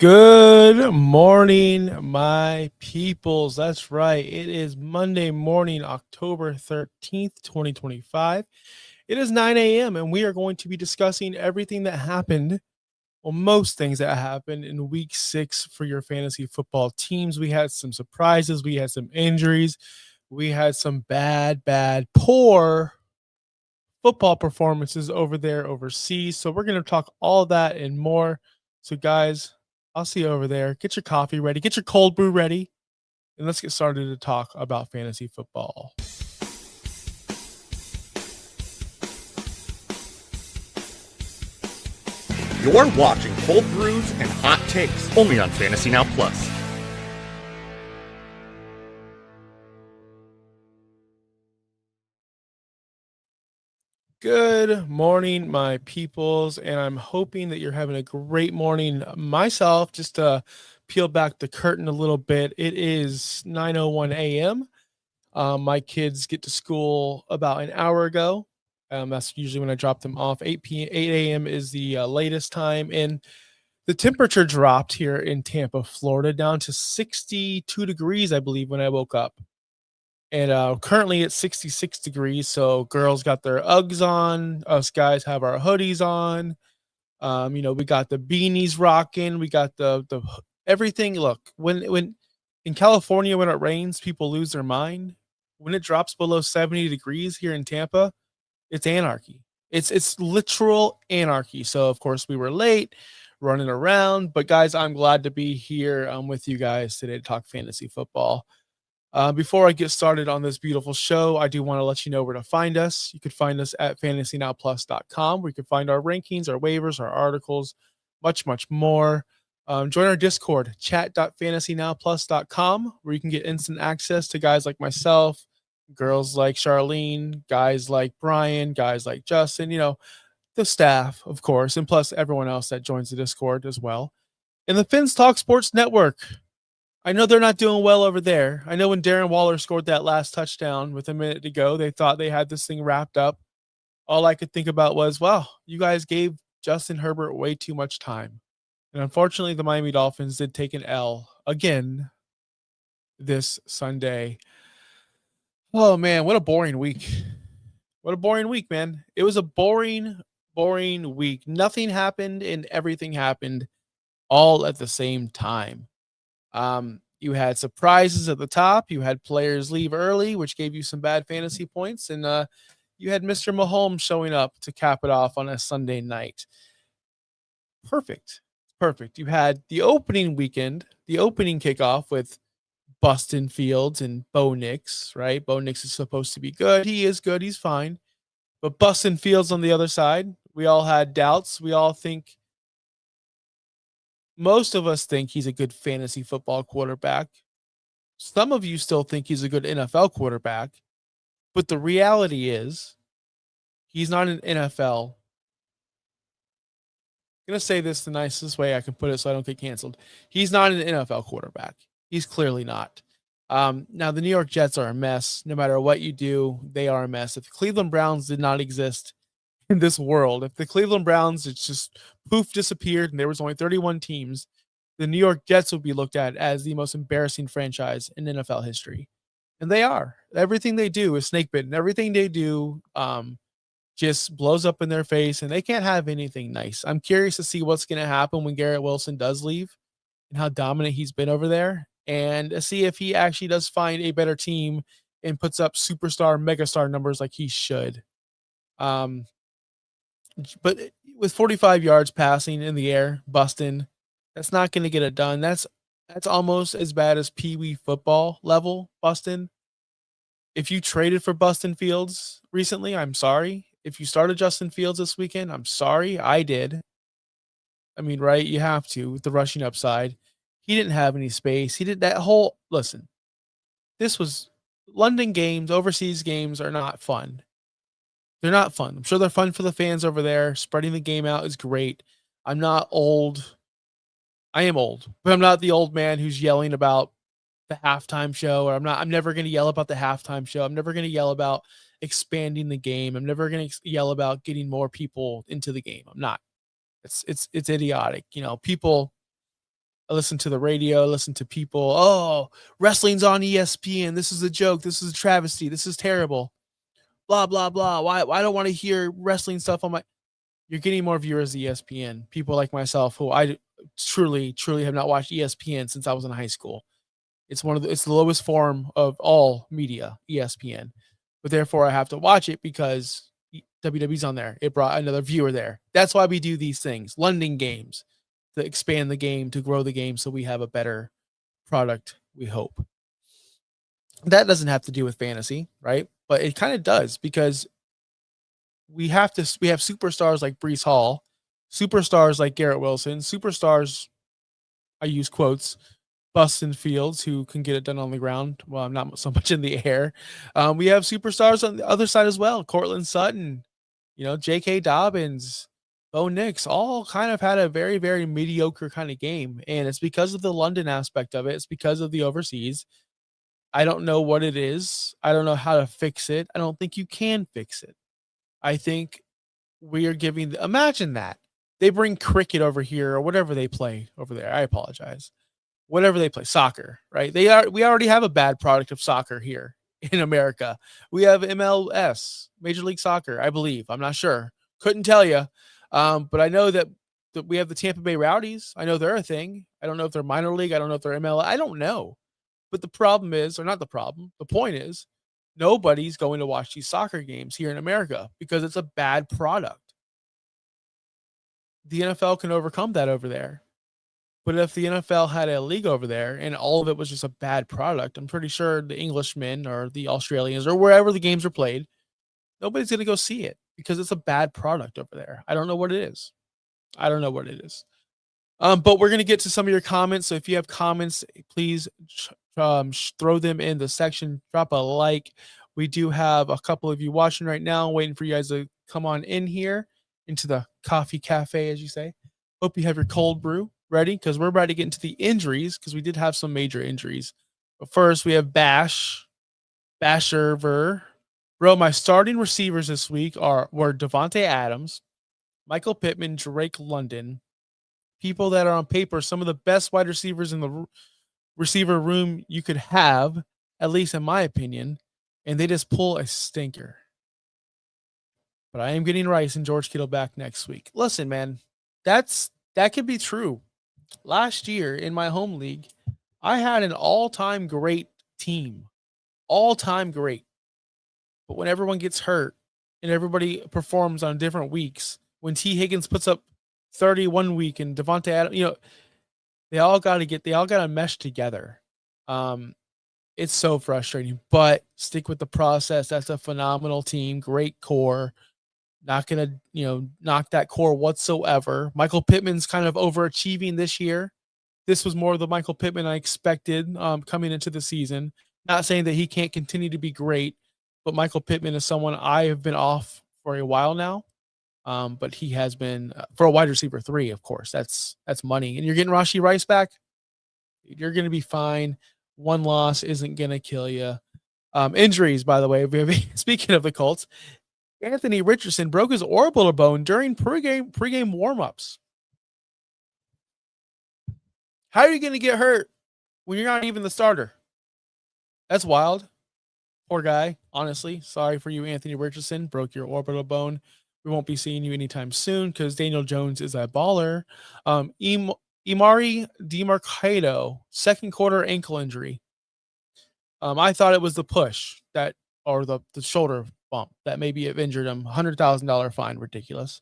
Good morning, my peoples. That's right. It is Monday morning, October 13th, 2025. It is 9 a.m., and we are going to be discussing everything that happened, well, most things that happened in week 6 for your fantasy football teams. We had some surprises, we had some injuries, we had some poor football performances over there overseas. So we're going to talk all that and more. So guys, I'll see you over there. Get your coffee ready, get your cold brew ready, and let's get started to talk about fantasy football. You're watching Cold Brews and Hot Takes, only on Fantasy Now Plus. Good morning, my peoples, and I'm hoping that you're having a great morning. Myself, just to peel back the curtain a little bit, it is 9:01 a.m. My kids get to school about an hour ago. That's usually when I drop them off. 8 a.m. is the latest time, and the temperature dropped here in Tampa, Florida, down to 62 degrees, I believe, when I woke up. And currently it's 66 degrees. So girls got their Uggs on. Us guys have our hoodies on. We got the beanies rocking. We got the everything. Look, when in California when it rains, people lose their mind. When it drops below 70 degrees here in Tampa, it's anarchy. It's literal anarchy. So of course we were late, running around, but guys, I'm glad to be here with you guys today to talk fantasy football. Before I get started on this beautiful show, I do want to let you know where to find us. You could find us at fantasynowplus.com, where you can find our rankings, our waivers, our articles, much, much more. Join our Discord, chat.fantasynowplus.com, where you can get instant access to guys like myself, girls like Charlene, guys like Brian, guys like Justin, the staff, of course, and plus everyone else that joins the Discord as well. And the Finns Talk Sports Network. I know they're not doing well over there. I know when Darren Waller scored that last touchdown with a minute to go, they thought they had this thing wrapped up. All I could think about was, wow, you guys gave Justin Herbert way too much time. And unfortunately, the Miami Dolphins did take an L again this Sunday. Oh, man, what a boring week. What a boring week, man. It was a boring, boring week. Nothing happened and everything happened all at the same time. You had surprises at the top. You had players leave early, which gave you some bad fantasy points, and you had Mr. Mahomes showing up to cap it off on a Sunday night. Perfect, perfect. You had the opening weekend, the opening kickoff with Bustin Fields and Bo Nix. Right, Bo Nix is supposed to be good. He is good. He's fine. But Bustin Fields on the other side, we all had doubts. We all think most of us think he's a good fantasy football quarterback. Some of you still think he's a good NFL quarterback, but the reality is he's not an NFL. I'm going to say this the nicest way I can put it so I don't get canceled. He's not an NFL quarterback. He's clearly not. Now, the New York Jets are a mess. No matter what you do, they are a mess. If the Cleveland Browns did not exist in this world, if the Cleveland Browns it's just poof disappeared and there was only 31 teams, the New York Jets would be looked at as the most embarrassing franchise in NFL history. And they are. Everything they do is snake bitten. Everything they do just blows up in their face, and they can't have anything nice. I'm curious to see what's going to happen when Garrett Wilson does leave and how dominant he's been over there, and see if he actually does find a better team and puts up superstar, megastar numbers like he should. Um, but with 45 yards passing in the air, busting, that's not going to get it done. That's almost as bad as Pee Wee football level busting. If you traded for Bustin Fields recently, I'm sorry. If you started Justin Fields this weekend, I'm sorry. I did. I mean, right? You have to with the rushing upside. He didn't have any space. He did that whole listen. This was London games, overseas games are not fun. They're not fun. I'm sure they're fun for the fans over there. Spreading the game out is great. I'm not old. I am old, but I'm not the old man who's yelling about the halftime show, or I'm never going to yell about the halftime show. I'm never going to yell about expanding the game. I'm never going to yell about getting more people into the game. I'm not. It's idiotic. People I listen to the radio, I listen to people, oh, wrestling's on ESPN. This is a joke. This is a travesty. This is terrible. Blah, blah, blah. Why I don't want to hear wrestling stuff on my. You're getting more viewers to ESPN. People like myself who I truly have not watched ESPN since I was in high school. It's the lowest form of all media, ESPN. But therefore I have to watch it because WWE's on there. It brought another viewer there. That's why we do these things. London games to expand the game, to grow the game so we have a better product, we hope. That doesn't have to do with fantasy, right? But it kind of does because we have superstars like Brees Hall, superstars like Garrett Wilson, superstars, I use quotes, Bustin Fields, who can get it done on the ground. Well, not so much in the air. We have superstars on the other side as well. Cortland Sutton, J.K. Dobbins, Bo Nix, all kind of had a very, very mediocre kind of game. And it's because of the London aspect of it. It's because of the overseas. I don't know what it is. I don't know how to fix it. I don't think you can fix it. I think we are imagine that. They bring cricket over here or whatever they play over there. I apologize. Whatever they play, soccer, right? We already have a bad product of soccer here in America. We have MLS, Major League Soccer, I believe. I'm not sure. Couldn't tell you. But I know that we have the Tampa Bay Rowdies. I know they're a thing. I don't know if they're minor league. I don't know if they're MLS. I don't know. But the problem is, or not the problem, the point is, nobody's going to watch these soccer games here in America because it's a bad product. The NFL can overcome that over there. But if the NFL had a league over there and all of it was just a bad product, I'm pretty sure the Englishmen or the Australians or wherever the games are played, nobody's going to go see it because it's a bad product over there. I don't know what it is. I don't know what it is. But we're going to get to some of your comments. So if you have comments, please throw them in the section. Drop a like. We do have a couple of you watching right now, waiting for you guys to come on in here into the coffee cafe, as you say. Hope you have your cold brew ready because we're about to get into the injuries because we did have some major injuries. But first, we have Basherver. Bro, my starting receivers this week were Devontae Adams, Michael Pittman, Drake London. People that are on paper some of the best wide receivers in the receiver room you could have, at least in my opinion, and they just pull a stinker. But I am getting Rice and George Kittle back next week. Listen, man, that could be true. Last year in my home league, I had an all-time great team. All-time great. But when everyone gets hurt and everybody performs on different weeks, when T. Higgins puts up 31 week and Devontae Adams, they all got to mesh together. It's so frustrating, but stick with the process. That's a phenomenal team, great core. Not going to, knock that core whatsoever. Michael Pittman's kind of overachieving this year. This was more of the Michael Pittman I expected coming into the season. Not saying that he can't continue to be great, but Michael Pittman is someone I have been off for a while now. But he has been for a wide receiver 3, of course. That's money. And you're getting Rashee Rice back. You're going to be fine. One loss isn't going to kill you. Injuries, by the way. Speaking of the Colts, Anthony Richardson broke his orbital bone during pregame warmups. How are you going to get hurt when you're not even the starter? That's wild. Poor guy, honestly. Sorry for you, Anthony Richardson. Broke your orbital bone. We won't be seeing you anytime soon because Daniel Jones is a baller. Imari DeMarcado, second quarter ankle injury. I thought it was the push or the shoulder bump that maybe have injured him. $100,000 fine, ridiculous.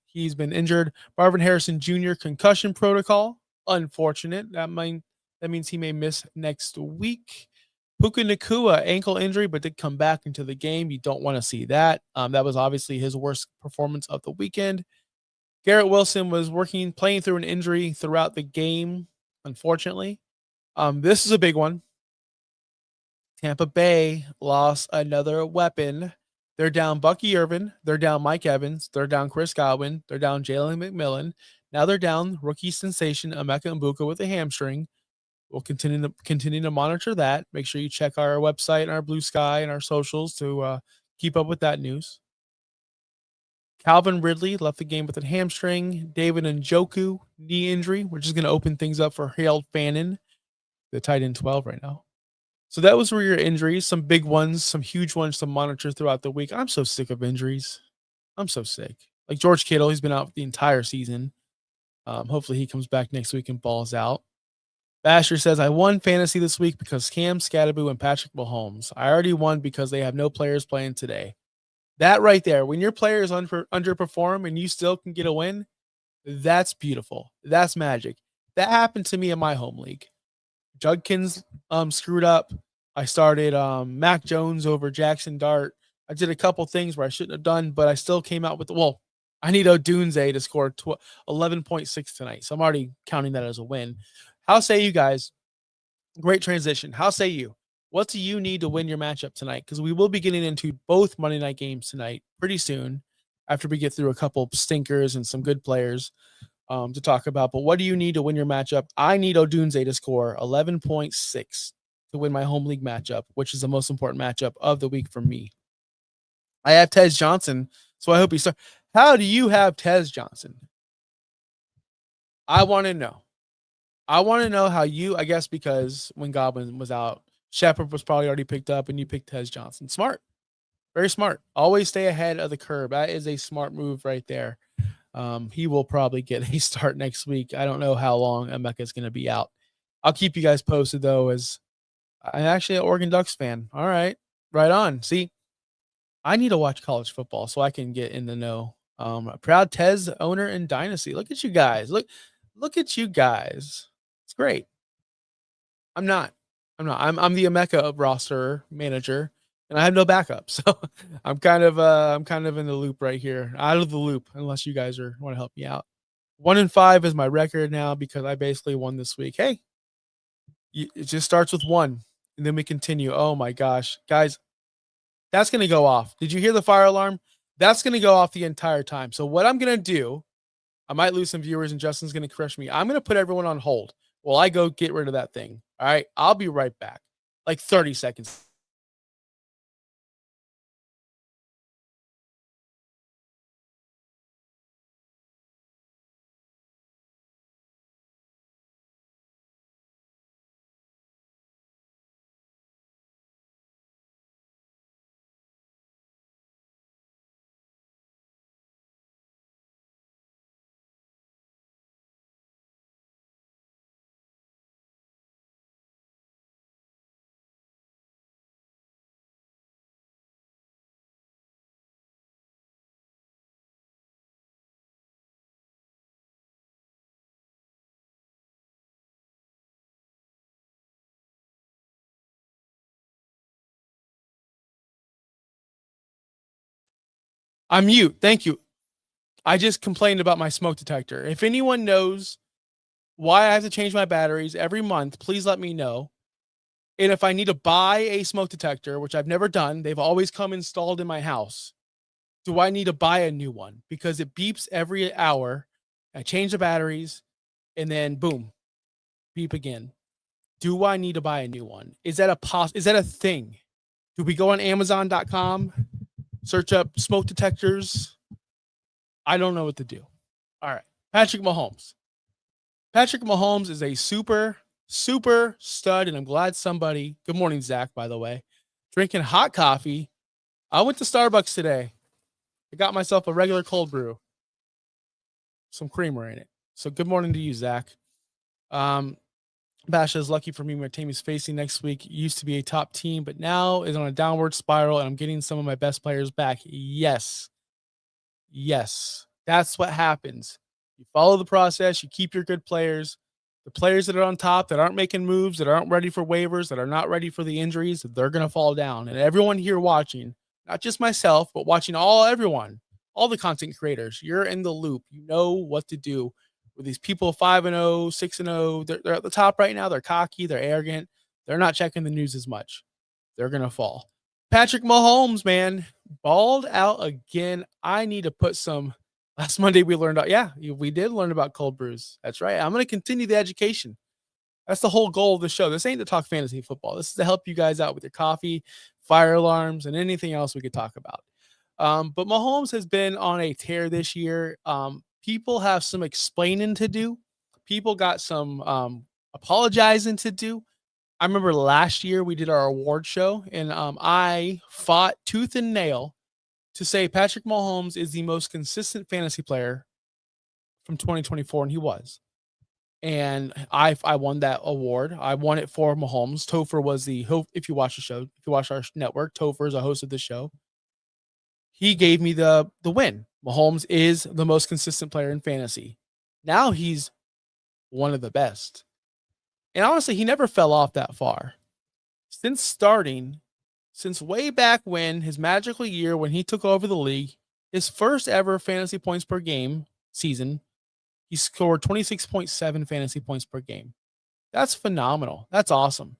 He's been injured. Marvin Harrison Jr. concussion protocol, unfortunate. That means he may miss next week. Puka Nacua, ankle injury, but did come back into the game. You don't want to see that. That was obviously his worst performance of the weekend. Garrett Wilson was playing through an injury throughout the game, unfortunately. This is a big one. Tampa Bay lost another weapon. They're down Bucky Irvin. They're down Mike Evans. They're down Chris Godwin. They're down Jalen McMillan. Now they're down rookie sensation Emeka Mbuka with a hamstring. We'll continue to monitor that. Make sure you check our website and our Blue Sky and our socials to keep up with that news. Calvin Ridley left the game with a hamstring. David Njoku, knee injury, which is going to open things up for Harold Fannin, the tight end 12 right now. So that was where your injuries, some big ones, some huge ones to monitor throughout the week. I'm so sick of injuries. I'm so sick. Like George Kittle, he's been out the entire season. Hopefully he comes back next week and balls out. Basher says, I won fantasy this week because Cam Scatterboo and Patrick Mahomes. I already won because they have no players playing today. That right there, when your players underperform and you still can get a win, that's beautiful. That's magic. That happened to me in my home league. Judkins screwed up. I started Mac Jones over Jackson Dart. I did a couple things where I shouldn't have done, but I still came out with I need Odunze to score 11.6 tonight. So I'm already counting that as a win. How say you guys? Great transition. How say you? What do you need to win your matchup tonight? Because we will be getting into both Monday night games tonight pretty soon after we get through a couple stinkers and some good players to talk about. But what do you need to win your matchup? I need Odunze to score 11.6 to win my home league matchup, which is the most important matchup of the week for me. I have Tez Johnson, so I hope he starts. How do you have Tez Johnson? I want to know. I want to know how you, I guess, because when Godwin was out, Shepard was probably already picked up and you picked Tez Johnson. Smart. Very smart. Always stay ahead of the curve. That is a smart move right there. He will probably get a start next week. I don't know how long Emeka is going to be out. I'll keep you guys posted, though, as I'm actually an Oregon Ducks fan. All right. Right on. See, I need to watch college football so I can get in the know. A proud Tez owner in Dynasty. Look at you guys. Look at you guys. It's great. I'm not. I'm the Emeka roster manager, and I have no backup. So I'm kind of in the loop right here. Out of the loop, unless you guys want to help me out. 1-5 is my record now because I basically won this week. Hey, it just starts with 1, and then we continue. Oh my gosh, guys, that's gonna go off. Did you hear the fire alarm? That's gonna go off the entire time. So what I'm gonna do, I might lose some viewers, and Justin's gonna crush me. I'm gonna put everyone on hold while I go get rid of that thing. All right, I'll be right back. Like 30 seconds. I'm mute. Thank you. I just complained about my smoke detector. If anyone knows why I have to change my batteries every month, please let me know. And if I need to buy a smoke detector, which I've never done, they've always come installed in my house. Do I need to buy a new one? Because it beeps every hour. I change the batteries and then boom, beep again. Do I need to buy a new one? Is that a thing? Do we go on Amazon.com, search up smoke detectors? I don't know what to do. All right. Patrick Mahomes. Patrick Mahomes is a super stud, and I'm glad somebody, good morning, Zach, by the way, drinking hot coffee. I went to Starbucks today. I got myself a regular cold brew, some creamer in it. So good morning to you, Zach. Basha is lucky for me. My team is facing next week. Used to be a top team, but now is on a downward spiral, and I'm getting some of my best players back. Yes. That's what happens. You follow the process. You keep your good players. The players that are on top, that aren't making moves, that aren't ready for waivers, that are not ready for the injuries, they're going to fall down. And everyone here watching, not just myself, but watching everyone, all the content creators, you're in the loop. You know what to do with these people 5-0, 6-0. They're at the top right now. They're cocky. They're arrogant. They're not checking the news as much. They're going to fall. Patrick Mahomes, man, balled out again. I need to put some. Last Monday we learned about, we did learn about cold brews. That's right. I'm going to continue the education. That's the whole goal of the show. This ain't to talk fantasy football. This is to help you guys out with your coffee, fire alarms, and anything else we could talk about. But Mahomes has been on a tear this year. People have some explaining to do. People got some apologizing to do. I remember last year we did our award show, and I fought tooth and nail to say Patrick Mahomes is the most consistent fantasy player from 2024, and he was. And I won that award. I won it for Mahomes. Topher was if you watch the show, if you watch our network, Topher is a host of the show. He gave me the win. Mahomes is the most consistent player in fantasy. Now he's one of the best. And honestly, he never fell off that far. Since way back when, his magical year when he took over the league, his first ever fantasy points per game season, he scored 26.7 fantasy points per game. That's phenomenal. That's awesome.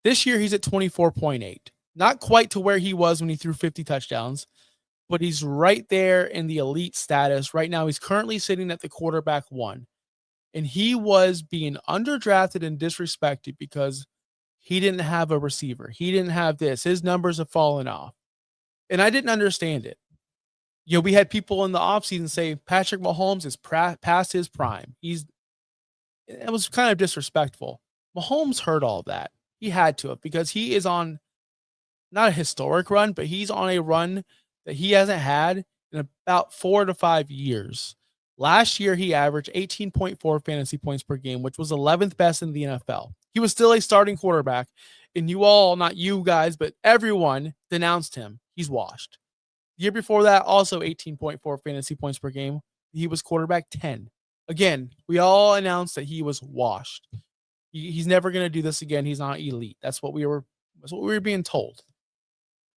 This year, he's at 24.8. Not quite to where he was when he threw 50 touchdowns, but he's right there in the elite status. Right now, he's currently sitting at the quarterback one. And he was being underdrafted and disrespected because he didn't have a receiver. He didn't have this. His numbers have fallen off. And I didn't understand it. We had people in the offseason say Patrick Mahomes is past his prime. It was kind of disrespectful. Mahomes heard all that. He had to have, because he is on not a historic run, but he's on a run that he hasn't had in about 4 to 5 years. Last year, he averaged 18.4 fantasy points per game, which was 11th best in the NFL. He was still a starting quarterback, and you all, not you guys, but everyone denounced him. He's washed. The year before that, also 18.4 fantasy points per game. He was quarterback 10. Again, we all announced that he was washed. He's never going to do this again. He's not elite. That's what we were being told.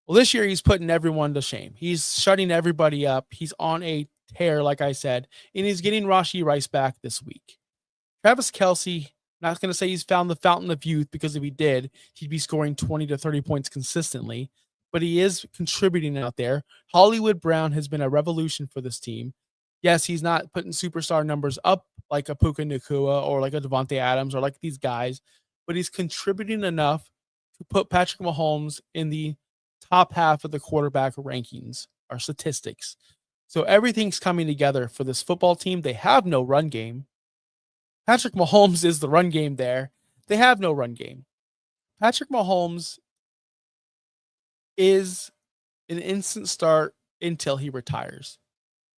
Well, this year he's putting everyone to shame. He's shutting everybody up. He's on a tear, like I said, and he's getting Rashee Rice back this week. Travis Kelce, not going to say he's found the fountain of youth, because if he did, he'd be scoring 20 to 30 points consistently, but he is contributing out there. Hollywood Brown has been a revolution for this team. Yes, he's not putting superstar numbers up like a Puka Nacua or like a Devontae Adams or like these guys, but he's contributing enough to put Patrick Mahomes in the top half of the quarterback rankings or statistics. So everything's coming together for this football team. They have no run game. Patrick Mahomes is the run game there. They have no run game. Patrick Mahomes is an instant start until he retires.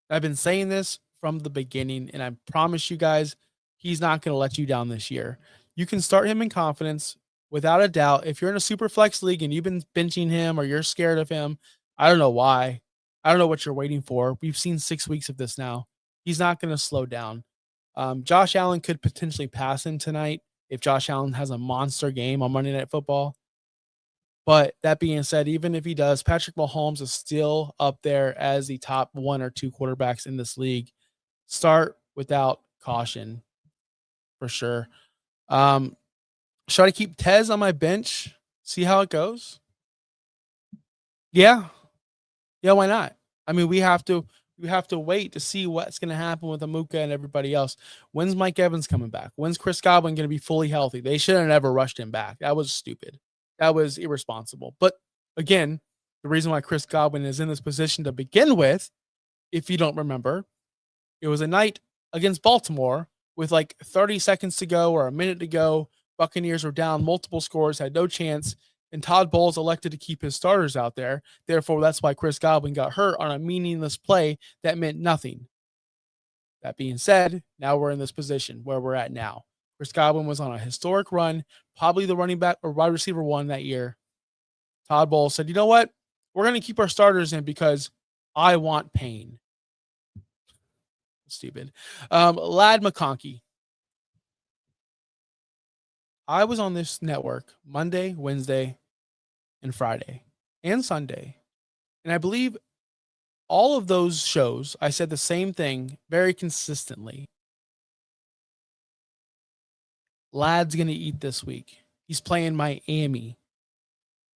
I've been saying this from the beginning, and I promise you guys, he's not going to let you down this year. You can start him in confidence without a doubt. If you're in a super flex league and you've been benching him or you're scared of him, I don't know why. I don't know what you're waiting for. We've seen 6 weeks of this now. He's not going to slow down. Josh Allen could potentially pass him tonight if Josh Allen has a monster game on Monday Night Football. But that being said, even if he does, Patrick Mahomes is still up there as the top 1 or 2 quarterbacks in this league. Start without caution, for sure. Should I keep Tez on my bench? See how it goes? Yeah. Yeah, why not? I mean, we have to wait to see what's going to happen with Amuka and everybody else. When's Mike Evans coming back? When's Chris Godwin going to be fully healthy? They should have never rushed him back. That was stupid. That was irresponsible. But again, the reason why Chris Godwin is in this position to begin with, if you don't remember, it was a night against Baltimore with like 30 seconds to go or a minute to go. Buccaneers were down multiple scores, had no chance, and Todd Bowles elected to keep his starters out there. Therefore, that's why Chris Godwin got hurt on a meaningless play that meant nothing. That being said, now we're in this position where we're at now. Chris Godwin was on a historic run, probably the running back or wide receiver one that year. Todd Bowles said, you know what? We're going to keep our starters in because I want pain. Stupid. Lad McConkey. I was on this network Monday, Wednesday, and Friday, and Sunday. And I believe all of those shows, I said the same thing very consistently. Lad's going to eat this week. He's playing Miami.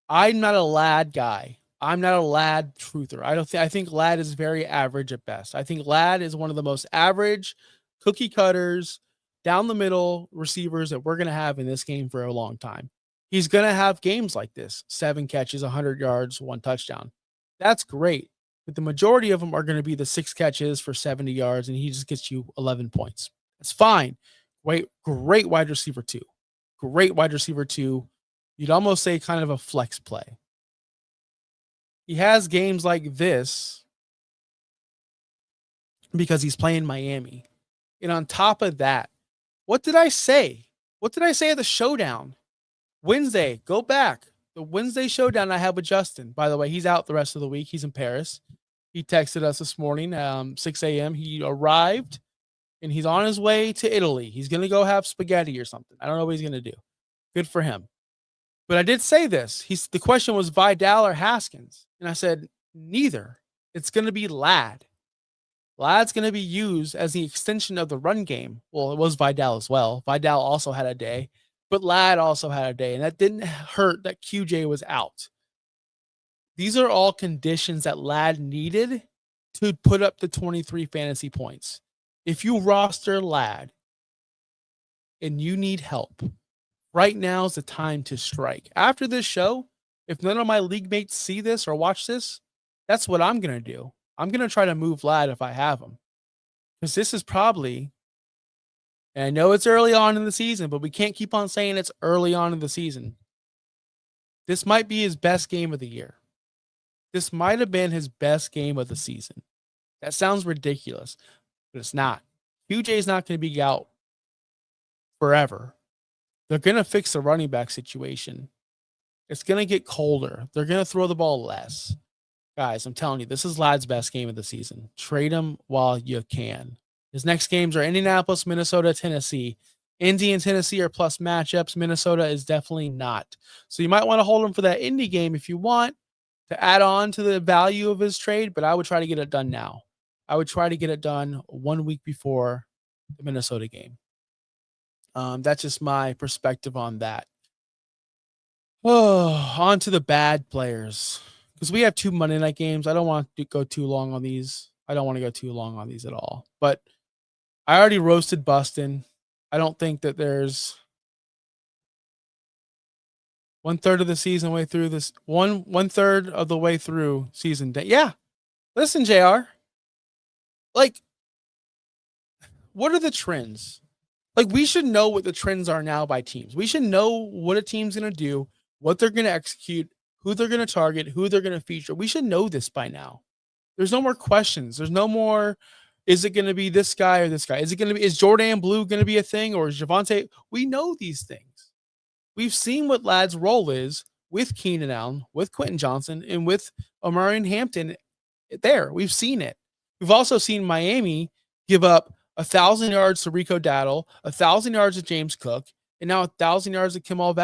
I'm not a Lad guy. I'm not a Lad truther. I think Lad is very average at best. I think Lad is one of the most average cookie cutters, down the middle receivers that we're going to have in this game for a long time. He's going to have games like this, 7 catches, 100 yards, 1 touchdown. That's great. but the majority of them are going to be the 6 catches for 70 yards, and he just gets you 11 points. That's fine. Great wide receiver 2. Great wide receiver 2. You'd almost say kind of a flex play. He has games like this because he's playing Miami. And on top of that, what did I say? What did I say at the showdown? Wednesday, go back. The Wednesday showdown I had with Justin. By the way, he's out the rest of the week. He's in Paris. He texted us this morning, 6 a.m. He arrived, and he's on his way to Italy. He's going to go have spaghetti or something. I don't know what he's going to do. Good for him. But I did say this. The question was Vidal or Haskins. And I said, neither. It's going to be Ladd. Ladd's going to be used as the extension of the run game. Well, it was Vidal as well. Vidal also had a day, but Ladd also had a day. And that didn't hurt that QJ was out. These are all conditions that Ladd needed to put up the 23 fantasy points. If you roster Ladd and you need help, right now is the time to strike. After this show, if none of my league mates see this or watch this, that's what I'm going to do. I'm going to try to move Ladd if I have him. Because this is probably, and I know it's early on in the season, but we can't keep on saying it's early on in the season. This might be his best game of the year. This might have been his best game of the season. That sounds ridiculous, but it's not. QJ is not going to be out forever. They're going to fix the running back situation. It's going to get colder. They're going to throw the ball less. Guys, I'm telling you, this is Ladd's best game of the season. Trade him while you can. His next games are Indianapolis, Minnesota, Tennessee. Indy and Tennessee are plus matchups. Minnesota is definitely not. So you might want to hold him for that Indy game if you want to add on to the value of his trade, but I would try to get it done now. I would try to get it done 1 week before the Minnesota game. That's just my perspective on that. Oh, on to the bad players. Because we have 2 Monday night games. I don't want to go too long on these. I don't want to go too long on these at all. But I already roasted Bustin. I don't think that there's 1/3 of the season way through this. One third of the way through season day. Yeah. Listen, JR. Like, what are the trends? Like, we should know what the trends are now by teams. We should know what a team's going to do, what they're going to execute, who they're going to target, who they're going to feature. We should know this by now. There's no more questions. There's no more, is it going to be this guy or this guy? Is Jordan Blue going to be a thing, or is Javonte? We know these things. We've seen what Ladd's role is with Keenan Allen, with Quentin Johnson, and with Omari and Hampton there. We've seen it. We've also seen Miami give up 1,000 yards to Rico Dowdle, 1,000 yards to James Cook, and now 1,000 yards to Kimal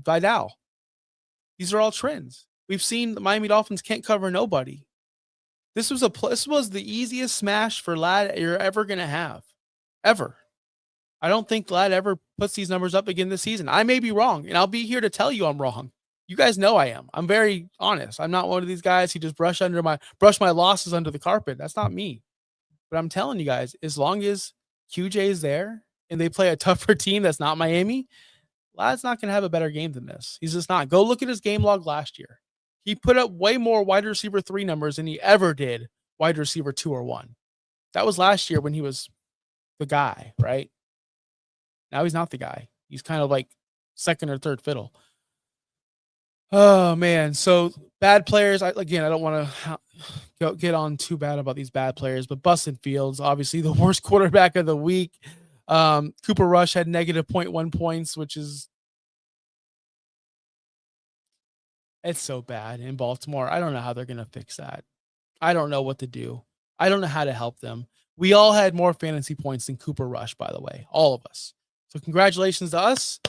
Vidal. These are all trends. We've seen the Miami Dolphins can't cover nobody. This was the easiest smash for Ladd you're ever going to have. Ever. I don't think Ladd ever puts these numbers up again this season. I may be wrong, and I'll be here to tell you I'm wrong. You guys know I am. I'm very honest. I'm not one of these guys who just brush my losses under the carpet. That's not me. But I'm telling you guys, as long as QJ is there and they play a tougher team that's not Miami, Ladd's not going to have a better game than this. He's just not. Go look at his game log last year. He put up way more wide receiver 3 numbers than he ever did wide receiver 2 or 1. That was last year when he was the guy, right? Now he's not the guy. He's kind of like second or third fiddle. Oh, man. So bad players. I don't want to get on too bad about these bad players, but Bustin Fields, obviously the worst quarterback of the week. Cooper Rush had negative 0.1 points, which is, it's so bad in Baltimore. I don't know how they're going to fix that. I don't know what to do. I don't know how to help them. We all had more fantasy points than Cooper Rush, by the way, all of us. So congratulations to us.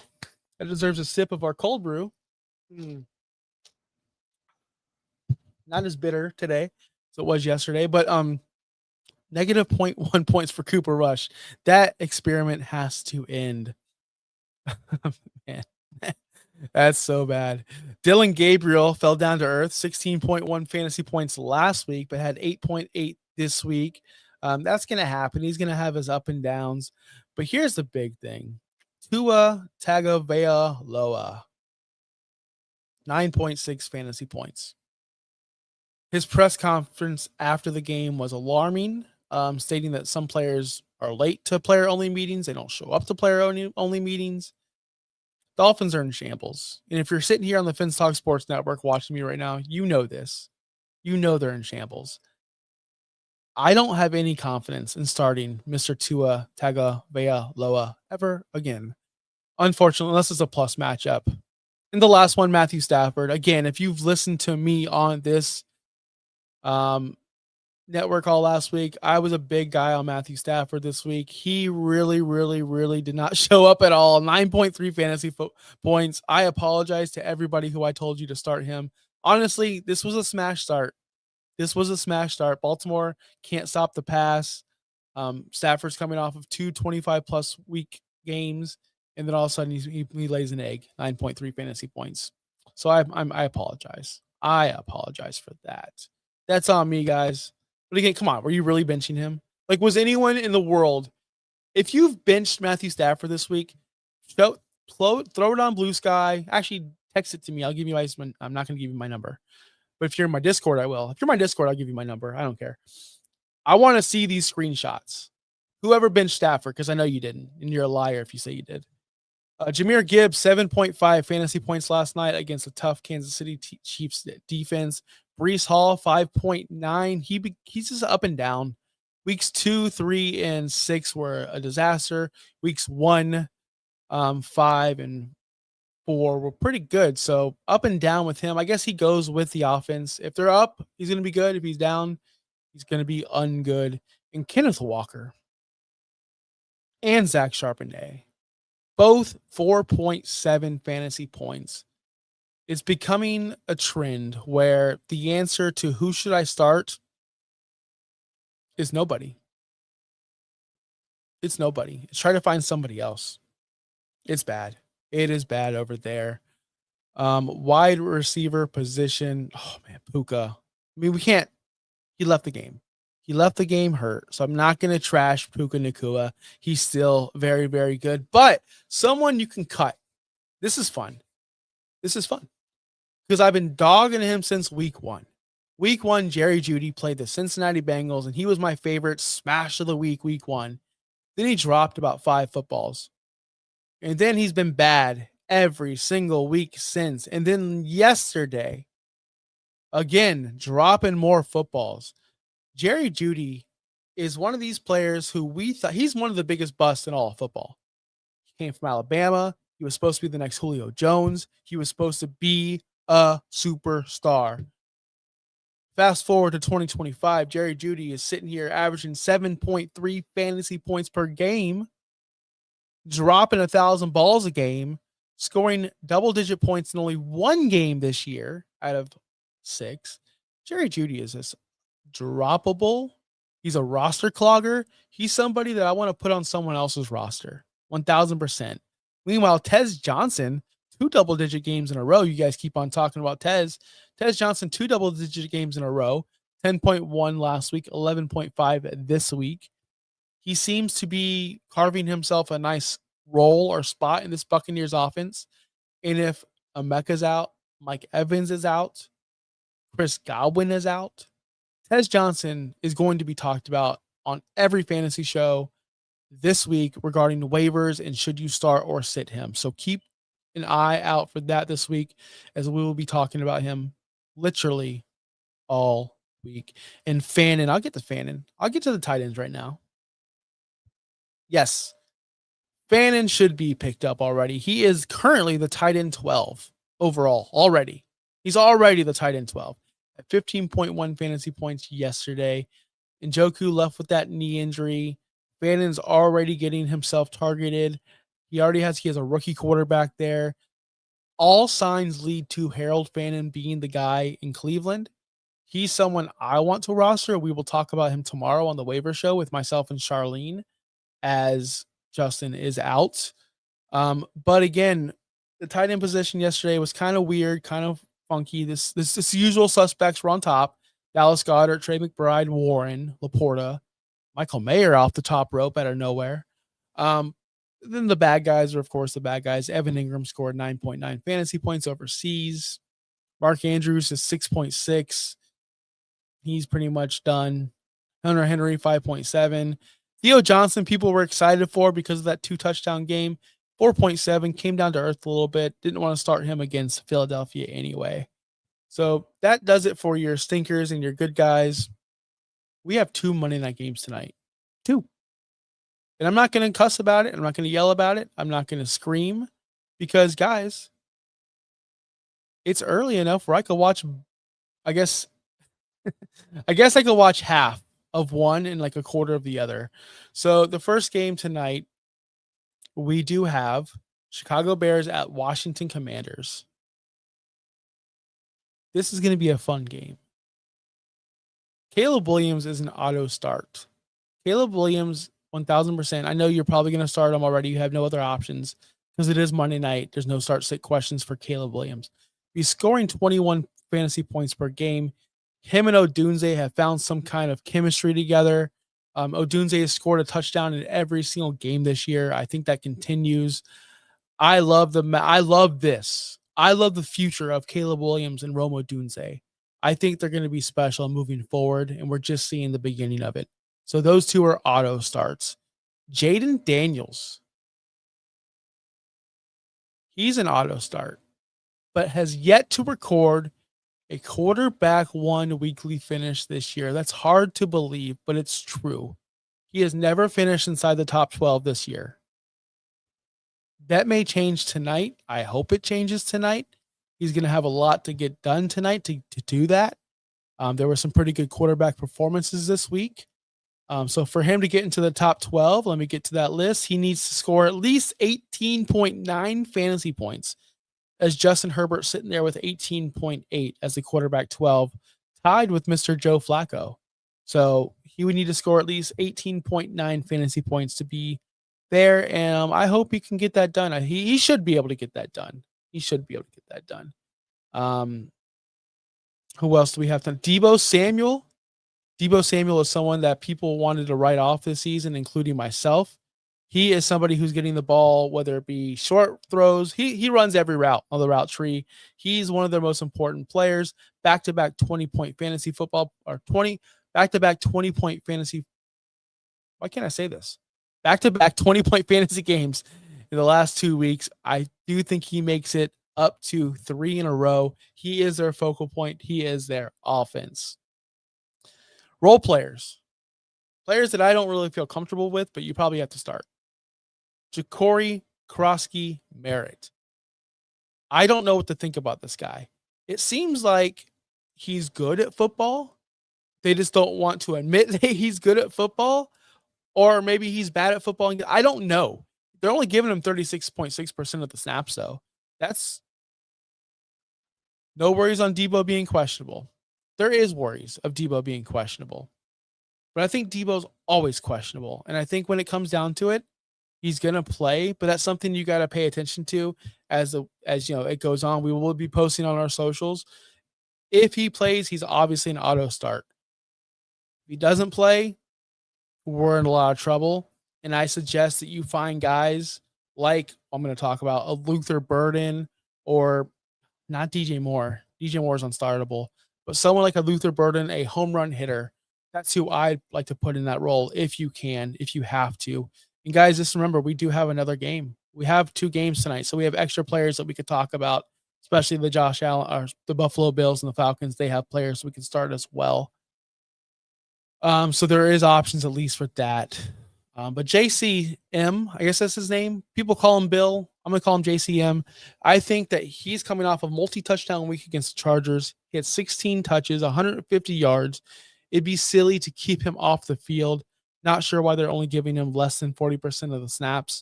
That deserves a sip of our cold brew. Not as bitter today as it was yesterday, but negative 0.1 points for Cooper Rush. That experiment has to end. Man, that's so bad. Dylan Gabriel fell down to earth, 16.1 fantasy points last week, but had 8.8 this week. That's going to happen. He's going to have his up and downs. But here's the big thing. Tua Tagovailoa, 9.6 fantasy points. His press conference after the game was alarming, stating that some players are late to player-only meetings. They don't show up to player-only meetings. Dolphins are in shambles. And if you're sitting here on the Fins Talk Sports Network watching me right now, you know this. You know they're in shambles. I don't have any confidence in starting Mr. Tua Tagovailoa ever again. Unfortunately, unless it's a plus matchup. In the last one, Matthew Stafford. Again, if you've listened to me on this network all last week, I was a big guy on Matthew Stafford this week. He really, really, really did not show up at all. 9.3 fantasy points. I apologize to everybody who I told you to start him. Honestly, this was a smash start. Baltimore can't stop the pass. Stafford's coming off of 2 25+ week games, and then all of a sudden he lays an egg, 9.3 fantasy points. So I apologize. I apologize for that. That's on me, guys. But again, come on, were you really benching him? Like, was anyone in the world, if you've benched Matthew Stafford this week, throw it on Blue Sky. Actually, text it to me. I'll give you I'm not going to give you my number. But if you're in my Discord, I will. If you're in my Discord, I'll give you my number. I don't care. I want to see these screenshots. Whoever benched Stafford, because I know you didn't, and you're a liar if you say you did. Jahmyr Gibbs, 7.5 fantasy points last night against a tough Kansas City Chiefs defense. Breece Hall, 5.9. He's just up and down. Weeks 2, 3, and 6 were a disaster. Weeks 1, 5, and 4 were pretty good. So up and down with him. I guess he goes with the offense. If they're up, he's going to be good. If he's down, he's going to be ungood. And Kenneth Walker and Zach Charbonnet, both 4.7 fantasy points. It's becoming a trend where the answer to who should I start is nobody. It's nobody. It's try to find somebody else. It's bad. It is bad over there. Wide receiver position. Oh man, Puka. I mean, we can't. He left the game. He left the game hurt. So I'm not going to trash Puka Nacua. He's still very, very good. But someone you can cut. This is fun. Because I've been dogging him since week 1. Week 1, Jerry Jeudy played the Cincinnati Bengals, and he was my favorite smash of the week 1. Then he dropped about 5 footballs. And then he's been bad every single week since. And then yesterday, again, dropping more footballs. Jerry Jeudy is one of these players who we thought he's one of the biggest busts in all of football. He came from Alabama. He was supposed to be the next Julio Jones. He was supposed to be a superstar. Fast forward to 2025, Jerry Jeudy is sitting here averaging 7.3 fantasy points per game, dropping 1,000 balls a game, scoring double-digit points in only 1 game this year out of 6. Jerry Jeudy is this droppable. He's a roster clogger. He's somebody that I want to put on someone else's roster. 1,000%. Meanwhile, Tez Johnson, 2 double-digit games in a row. You guys keep on talking about Tez. Tez Johnson, 2 double-digit games in a row. 10.1 last week, 11.5 this week. He seems to be carving himself a nice role or spot in this Buccaneers offense. And if Emeka's out, Mike Evans is out, Chris Godwin is out, Tez Johnson is going to be talked about on every fantasy show this week regarding waivers and should you start or sit him. So keep an eye out for that this week, as we will be talking about him literally all week. And Fannin, I'll get to Fannin. I'll get to the tight ends right now. Yes, Fannin should be picked up already. He is currently the tight end 12 overall already. He's already the tight end 12 at 15.1 fantasy points yesterday. Njoku left with that knee injury. Fannin's already getting himself targeted. He has a rookie quarterback there. All signs lead to Harold Fannin being the guy in Cleveland. He's someone I want to roster. We will talk about him tomorrow on the waiver show with myself and Charlene, as Justin is out. But again, the tight end position yesterday was kind of weird, kind of funky. This usual suspects were on top. Dallas Goedert, Trey McBride, Warren, Laporta, Michael Mayer off the top rope out of nowhere. Then the bad guys are, of course, the bad guys. Evan Ingram scored 9.9 fantasy points overseas. Mark Andrews is 6.6. He's pretty much done. Hunter Henry, 5.7. Theo Johnson, people were excited for because of that 2-touchdown game. 4.7, came down to earth a little bit. Didn't want to start him against Philadelphia anyway. So that does it for your stinkers and your good guys. We have 2 Monday night games tonight. 2. And I'm not going to cuss about it. I'm not going to yell about it. I'm not going to scream because, guys, it's early enough where I could watch, I guess I could watch half of one and like a quarter of the other. So the first game tonight, we do have Chicago Bears at Washington Commanders. This is going to be a fun game. Caleb Williams is an auto start. Caleb Williams, 1000%. I know you're probably going to start him already. You have no other options because it is Monday night. There's no start sit questions for Caleb Williams. He's scoring 21 fantasy points per game. Him and Odunze have found some kind of chemistry together. Odunze has scored a touchdown in every single game this year. I think that continues. I love this. I love the future of Caleb Williams and Rome Odunze. I think they're going to be special moving forward, and we're just seeing the beginning of it. So those two are auto starts. Jaden Daniels. He's an auto start, but has yet to record a quarterback one weekly finish this year. That's hard to believe, but it's true. He has never finished inside the top 12 this year. That may change tonight. I hope it changes tonight. He's going to have a lot to get done tonight to do that. There were some pretty good quarterback performances this week. So for him to get into the top 12, let me get to that list. He needs to score at least 18.9 fantasy points, as Justin Herbert sitting there with 18.8 as the quarterback 12, tied with Mr. Joe Flacco. So he would need to score at least 18.9 fantasy points to be there. And I hope he can get that done. He should be able to get that done. He should be able to get that done. Who else do we have? Deebo Samuel. Deebo Samuel is someone that people wanted to write off this season, including myself. He is somebody who's getting the ball, whether it be short throws. He runs every route on the route tree. He's one of their most important players. Back-to-back 20-point fantasy football, or back-to-back 20-point fantasy. Why can't I say this? Back-to-back 20-point fantasy games in the last 2 weeks. I do think he makes it up to 3 in a row. He is their focal point. He is their offense. Role players. Players that I don't really feel comfortable with, but you probably have to start. Ja'Cory Krosky Merritt. I don't know what to think about this guy. It seems like he's good at football. They just don't want to admit that he's good at football, or maybe he's bad at football. I don't know. They're only giving him 36.6% of the snaps, though. That's no worries on Deebo being questionable. There is worries of Deebo being questionable, but I think Deebo's always questionable. And I think when it comes down to it, he's going to play, but that's something you got to pay attention to as you know, it goes on. We will be posting on our socials. If he plays, he's obviously an auto start. If he doesn't play, we're in a lot of trouble. And I suggest that you find guys like I'm going to talk about a Luther Burden, or not DJ Moore. DJ Moore is unstartable, but someone like a Luther Burden, a home run hitter. That's who I'd like to put in that role if you can, if you have to. And guys, just remember, we do have another game. We have 2 games tonight, so we have extra players that we could talk about, especially the Josh Allen, or the Buffalo Bills and the Falcons. They have players we can start as well. So there is options at least for that. But JCM, I guess that's his name. People call him Bill. I'm going to call him JCM. I think that he's coming off a multi-touchdown week against the Chargers. He had 16 touches, 150 yards. It'd be silly to keep him off the field. Not sure why they're only giving him less than 40% of the snaps.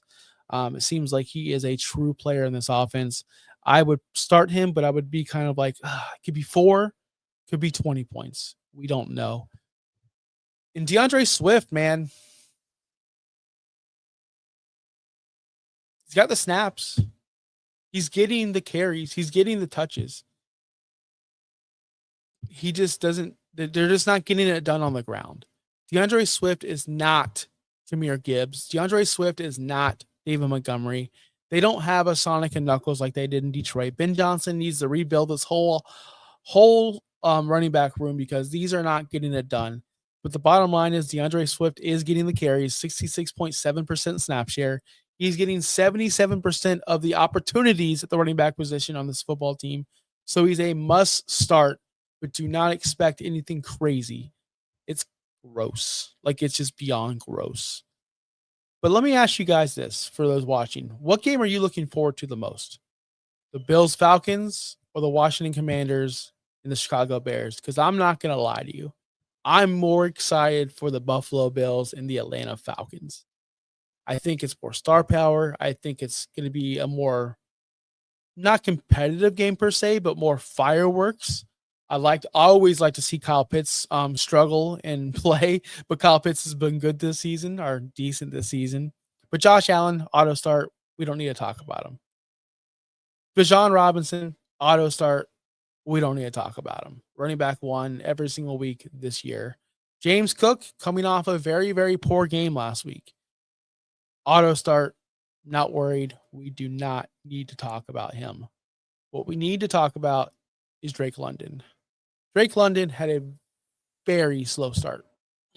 It seems like he is a true player in this offense. I would start him, but I would be kind of like, it could be 4, could be 20 points. We don't know. And DeAndre Swift, man, he's got the snaps. He's getting the carries. He's getting the touches. He just doesn't, they're just not getting it done on the ground. DeAndre Swift is not Jahmyr Gibbs. DeAndre Swift is not David Montgomery. They don't have a Sonic and Knuckles like they did in Detroit. Ben Johnson needs to rebuild this whole running back room because these are not getting it done. But the bottom line is DeAndre Swift is getting the carries, 66.7% snap share. He's getting 77% of the opportunities at the running back position on this football team. So he's a must start, but do not expect anything crazy. It's gross. Like, it's just beyond gross. But let me ask you guys this for those watching. What game are you looking forward to the most? The Bills Falcons or the Washington Commanders and the Chicago Bears? Because I'm not going to lie to you. I'm more excited for the Buffalo Bills and the Atlanta Falcons. I think it's more star power. I think it's going to be a more not competitive game per se, but more fireworks. I always like to see Kyle Pitts struggle and play, but Kyle Pitts has been good this season or decent this season. But Josh Allen, auto start, we don't need to talk about him. Bijan Robinson, auto start, we don't need to talk about him. Running back one every single week this year. James Cook coming off a very, very poor game last week. Auto start, not worried. We do not need to talk about him. What we need to talk about is Drake London. Drake London had a very slow start.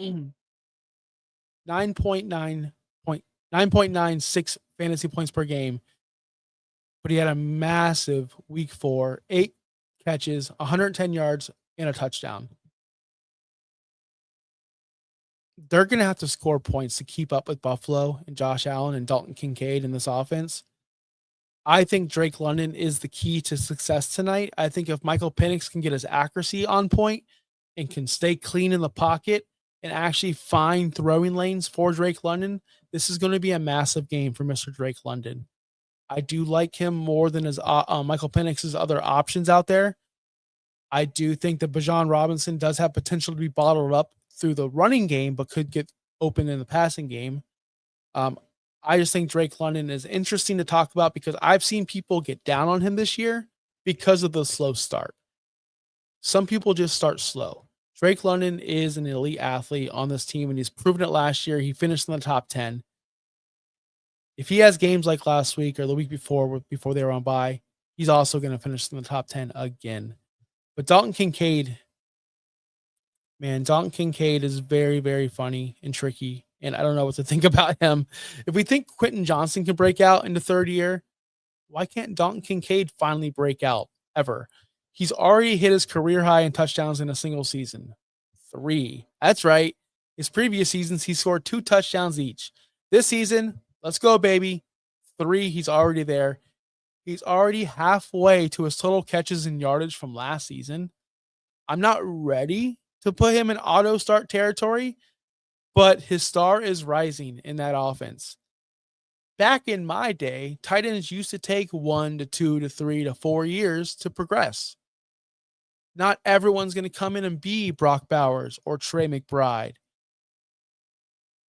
9.96 fantasy points per game. But he had a massive week 4, 8 catches, 110 yards, and a touchdown. They're going to have to score points to keep up with Buffalo and Josh Allen and Dalton Kincaid in this offense. I think Drake London is the key to success tonight. I think if Michael Penix can get his accuracy on point and can stay clean in the pocket and actually find throwing lanes for Drake London, this is going to be a massive game for Mr. Drake London. I do like him more than his Michael Penix's other options out there. I do think that Bijan Robinson does have potential to be bottled up through the running game, but could get open in the passing game. I just think Drake London is interesting to talk about because I've seen people get down on him this year because of the slow start. Some people just start slow. Drake London is an elite athlete on this team, and he's proven it last year. He finished in the top 10. If he has games like last week or the week before they were on bye, he's also going to finish in the top 10 again. But Dalton Kincaid is very, very funny and tricky, and I don't know what to think about him. If we think Quentin Johnson can break out into third year, why can't Dalton Kincaid finally break out ever? He's already hit his career high in touchdowns in a single season. 3. That's right. His previous seasons, he scored 2 touchdowns each. This season, let's go, baby. 3, he's already there. He's already halfway to his total catches and yardage from last season. I'm not ready to put him in auto start territory, but his star is rising in that offense. Back in my day, tight ends used to take 1 to 2 to 3 to 4 years to progress. Not everyone's going to come in and be Brock Bowers or Trey McBride.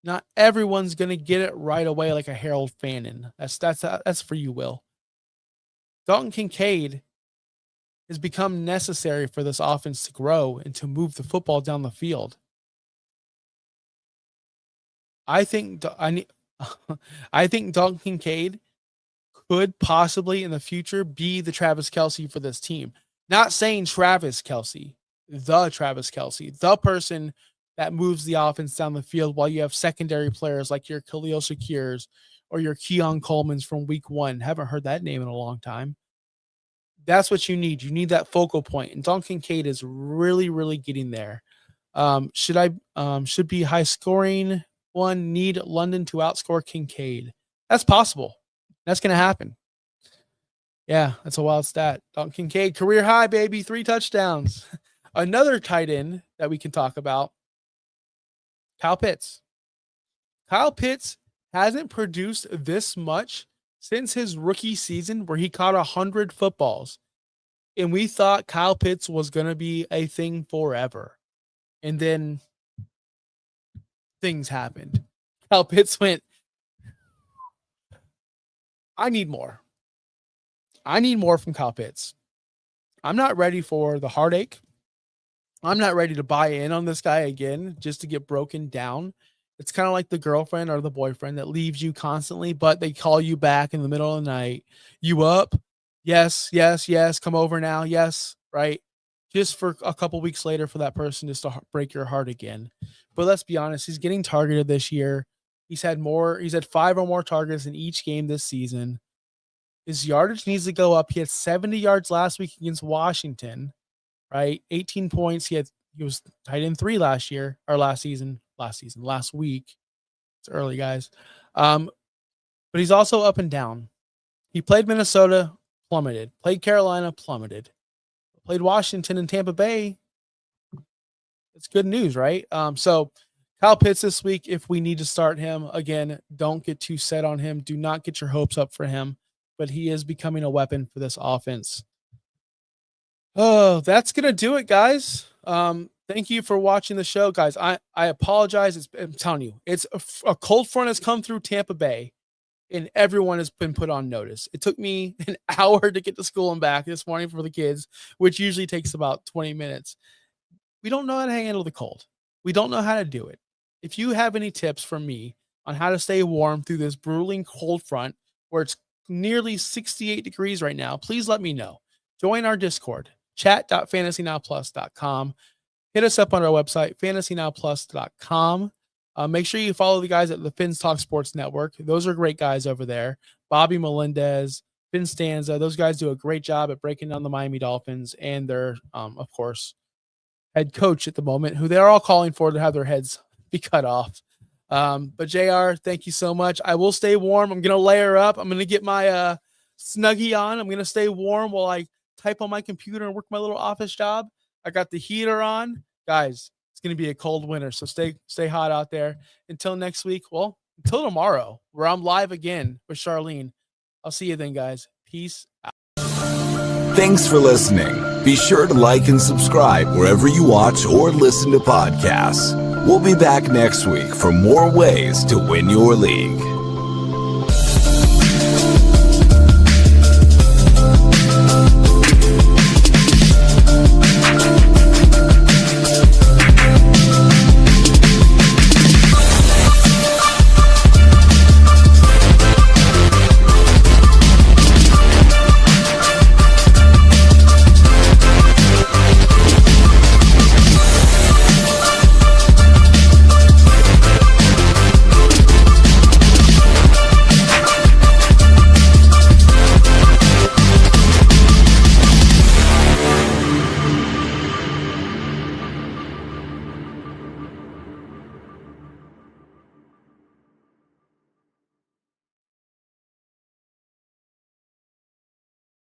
Not everyone's going to get it right away like a Harold Fannin. That's for you, Will. Dalton Kincaid has become necessary for this offense to grow and to move the football down the field. I think Dalton Kincaid could possibly in the future be the Travis Kelce for this team. Not saying Travis Kelce, the person that moves the offense down the field while you have secondary players like your Khalil Shakirs or your Keon Coleman's from week 1. Haven't heard that name in a long time. That's what you need. You need that focal point. And Dalton Kincaid is really, really getting there. Should be high scoring one, need London to outscore Kincaid. That's possible. That's going to happen. Yeah, that's a wild stat. Dalton Kincaid, career high, baby, 3 touchdowns. Another tight end that we can talk about, Kyle Pitts. Kyle Pitts hasn't produced this much since his rookie season where he caught 100 footballs. And we thought Kyle Pitts was going to be a thing forever. And then things happened. Kyle Pitts went, I need more. I need more from Kyle Pitts. I'm not ready for the heartache. I'm not ready to buy in on this guy again just to get broken down. It's kind of like the girlfriend or the boyfriend that leaves you constantly, but they call you back in the middle of the night. You up? Yes, yes, yes. Come over now. Yes, right. just for a couple weeks later for that person just to break your heart again. But let's be honest, he's getting targeted this year. He's had 5 or more targets in each game this season. His yardage needs to go up. He had 70 yards last week against Washington, right? 18 points. He was tight end 3 last week. It's early, guys. But he's also up and down. He played Minnesota, plummeted. Played Carolina, plummeted. Played Washington and Tampa Bay. It's good news, right? So Kyle Pitts this week, if we need to start him, again, don't get too set on him. Do not get your hopes up for him, but he is becoming a weapon for this offense. Oh, that's going to do it, guys. Thank you for watching the show, guys. I apologize. I'm telling you, it's a cold front has come through Tampa Bay, and everyone has been put on notice. It took me an hour to get to school and back this morning for the kids, which usually takes about 20 minutes. We don't know how to handle the cold. We don't know how to do it. If you have any tips from me on how to stay warm through this grueling cold front where it's nearly 68 degrees right now, please let me know. Join our Discord, chat.fantasynowplus.com. Hit us up on our website, fantasynowplus.com. Make sure you follow the guys at the Fins Talk Sports Network. Those are great guys over there. Bobby Melendez, Finn Stanza. Those guys do a great job at breaking down the Miami Dolphins and their, of course, head coach at the moment, who they're all calling for to have their heads be cut off. But JR, thank you so much. I will stay warm. I'm going to layer up. I'm going to get my Snuggie on. I'm going to stay warm while I type on my computer and work my little office job. I got the heater on. Guys, it's going to be a cold winter, so stay hot out there. Until next week, well, until tomorrow, where I'm live again with Charlene. I'll see you then, guys. Peace out. Thanks for listening. Be sure to like and subscribe wherever you watch or listen to podcasts. We'll be back next week for more ways to win your league.